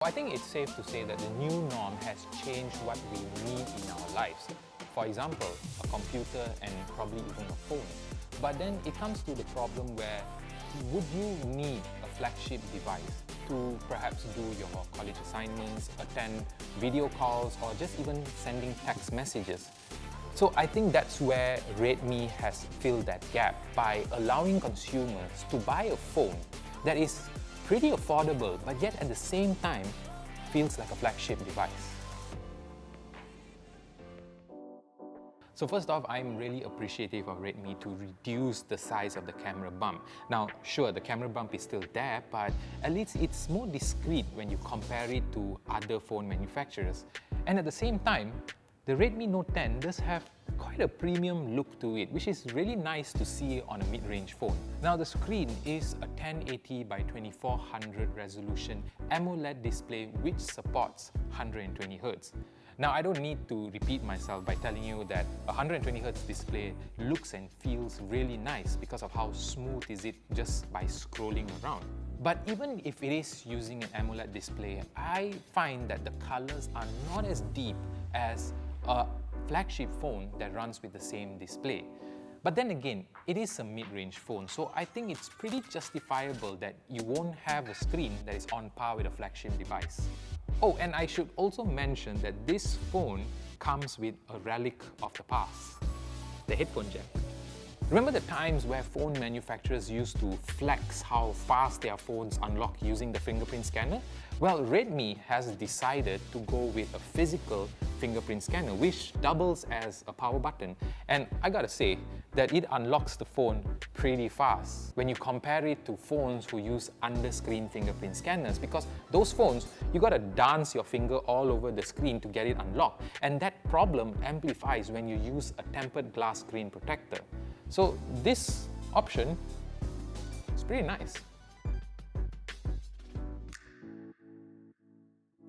I think it's safe to say that the new norm has changed what we need in our lives. For example, a computer and probably even a phone. But then it comes to the problem where would you need a flagship device to perhaps do your college assignments, attend video calls, or just even sending text messages? So I think that's where Redmi has filled that gap by allowing consumers to buy a phone that is pretty affordable, but yet at the same time feels like a flagship device. So first off, I'm really appreciative of Redmi to reduce the size of the camera bump. Now, sure, the camera bump is still there, but at least it's more discreet when you compare it to other phone manufacturers. And at the same time, the Redmi Note 10 does have quite a premium look to it, which is really nice to see on a mid-range phone. Now the screen is a 1080 by 2400 resolution AMOLED display which supports 120Hz. Now I don't need to repeat myself by telling you that a 120Hz display looks and feels really nice because of how smooth is it just by scrolling around. But even if it is using an AMOLED display, I find that the colors are not as deep as a flagship phone that runs with the same display. But then again, it is a mid-range phone, so I think it's pretty justifiable that you won't have a screen that is on par with a flagship device. Oh, and I should also mention that this phone comes with a relic of the past, the headphone jack. Remember the times where phone manufacturers used to flex how fast their phones unlock using the fingerprint scanner? Well, Redmi has decided to go with a physical fingerprint scanner which doubles as a power button, and I gotta say that it unlocks the phone pretty fast when you compare it to phones who use under-screen fingerprint scanners, because those phones you gotta dance your finger all over the screen to get it unlocked, and that problem amplifies when you use a tempered glass screen protector. So this option is pretty nice.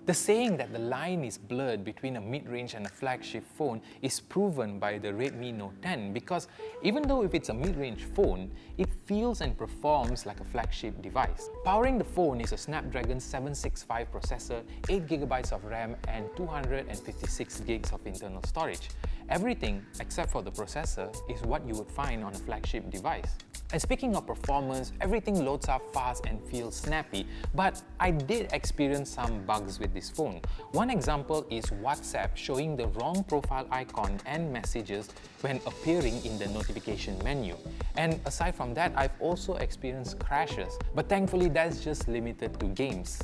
The saying that the line is blurred between a mid-range and a flagship phone is proven by the Redmi Note 10, because even though if it's a mid-range phone, it feels and performs like a flagship device. Powering the phone is a Snapdragon 765 processor, 8GB of RAM and 256GB of internal storage. Everything except for the processor is what you would find on a flagship device. And speaking of performance, everything loads up fast and feels snappy, but I did experience some bugs with this phone. One example is WhatsApp showing the wrong profile icon and messages when appearing in the notification menu. And aside from that, I've also experienced crashes, but thankfully that's just limited to games.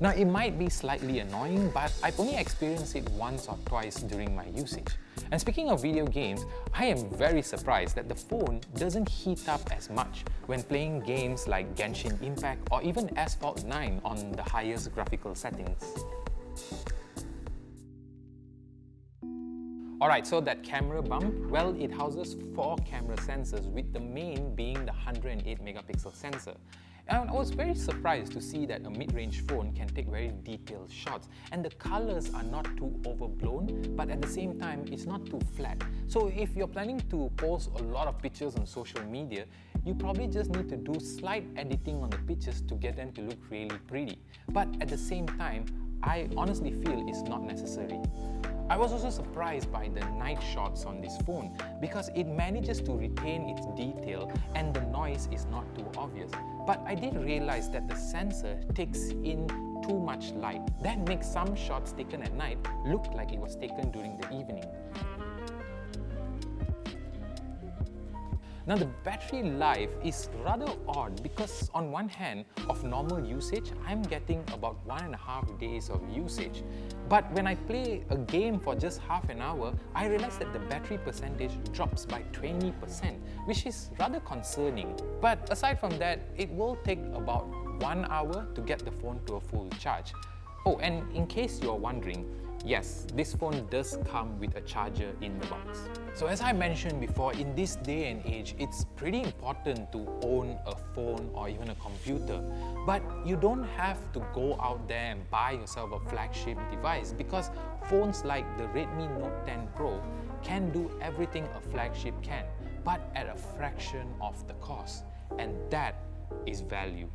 Now it might be slightly annoying, but I've only experienced it once or twice during my usage. And speaking of video games, I am very surprised that the phone doesn't heat up as much when playing games like Genshin Impact or even Asphalt 9 on the highest graphical settings. Alright, so that camera bump, well, it houses 4 camera sensors, with the main being the 108MP sensor. And I was very surprised to see that a mid-range phone can take very detailed shots, and the colors are not too overblown, but at the same time it's not too flat. So if you're planning to post a lot of pictures on social media, you probably just need to do slight editing on the pictures to get them to look really pretty. But at the same time, I honestly feel it's not necessary. I was also surprised by the night shots on this phone because it manages to retain its detail and the noise is not too obvious. But I did realize that the sensor takes in too much light. That makes some shots taken at night look like it was taken during the evening. Now the battery life is rather odd because on one hand, of normal usage, I'm getting about 1.5 days of usage. But when I play a game for just half an hour, I realize that the battery percentage drops by 20%, which is rather concerning. But aside from that, it will take about 1 hour to get the phone to a full charge. Oh, and in case you're wondering, yes, this phone does come with a charger in the box. So as I mentioned before, in this day and age, it's pretty important to own a phone or even a computer. But you don't have to go out there and buy yourself a flagship device, because phones like the Redmi Note 10 Pro can do everything a flagship can, but at a fraction of the cost. And that is value.